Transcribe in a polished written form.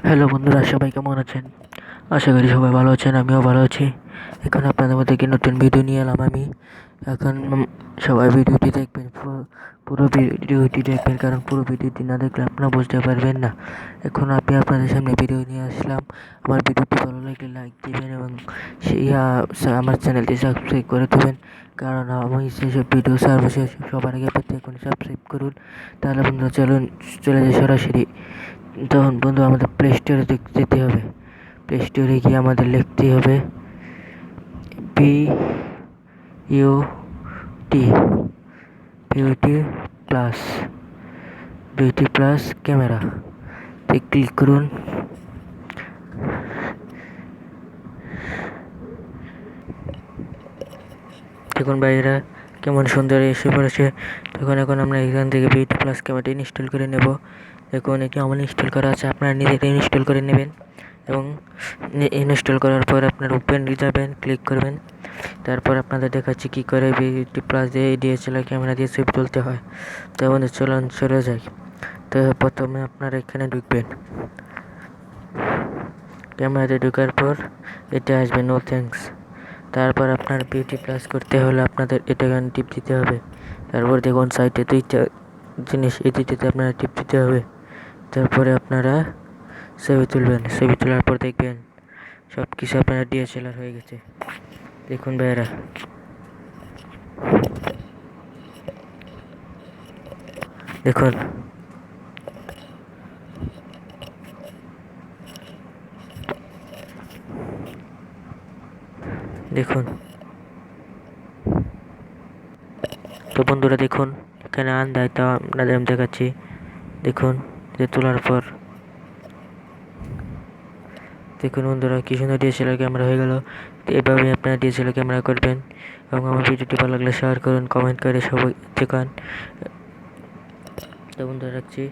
Hello বন্ধুরা, সবাই কেমন আছেন? আশা করি সবাই ভালো আছেন, আমিও ভালো আছি। এখন আপনাদের মধ্যে কি নতুন ভিডিও নিয়ে এলাম আমি। এখন সবাই ভিডিওটি দেখবেন, পুরো ভিডিওটি দেখবেন, কারণ পুরো ভিডিওটি না দেখলে আপনারা বুঝতে পারবেন না। এখন আমি আপনাদের সামনে ভিডিও নিয়ে আসলাম। আমার ভিডিওটি ভালো লাগলে লাইক দেবেন এবং আমার চ্যানেলটি সাবস্ক্রাইব করে দেবেন, কারণ আমি সেসব ভিডিও সর্বশেষ সবার আগে পেতে এখন সাবস্ক্রাইব করুন। তাহলে বন্ধুরা চলুন চলে যাই সরাসরি। তখন বন্ধু আমাদের প্লে স্টোরে যেতে হবে। প্লে স্টোরে গিয়ে আমাদের লিখতে হবে B U T beauty plus camera click করুন। দেখুন বাইরা কেমন সুন্দর এসে পড়েছে। এখন আমরা এখান থেকে বিউটি প্লাস ক্যামেরাটি ইনস্টল করে নেব। দেখুন এটি আমার ইনস্টল করা আছে, আপনারা নিজেদের ইনস্টল করে নেবেন এবং ইনস্টল করার পর আপনার ওপেন যাবেন, ক্লিক করবেন। তারপর আপনাদের দেখাচ্ছি কী করে বিউটি প্লাস দিয়ে ডিএসএলআর ক্যামেরা দিয়ে ছবি তুলতে হয়। তো আমাদের চলুন চলে যাই। তো প্রথমে আপনারা এখানে ঢুকবেন। ক্যামেরাতে ঢোকার পর এটা আসবে নো থ্যাঙ্কস। তারপর আপনার বিউটি প্লাস করতে হলে আপনাদের এটা এখানে টিপ দিতে হবে। তারপর দেখুন সাইটে দুইটা জিনিস, এই দুইটাতে আপনারা টিপ দিতে হবে। তারপরে আপনারা ছবি তুলবেন। ছবি তোলার পর দেখবেন সব কিছু আপনারা ডিএসএলআর হয়ে গেছে। দেখুন ভাইয়েরা, দেখুন দেখুন তো বন্ধুরা দেখুন এখানে দেয়, তা আপনাদের আমি দেখাচ্ছি। দেখুন যে তোলার পর দেখুন বন্ধুরা কি সুন্দর ডিএসএলআর ক্যামেরা হয়ে গেল। এভাবে আপনারা ডিএসএলআর ক্যামেরা করবেন এবং আমার ভিডিওটি ভালো লাগলে শেয়ার করুন, কমেন্ট করে সবাই দেখান। তো বন্ধুরা রাখছি।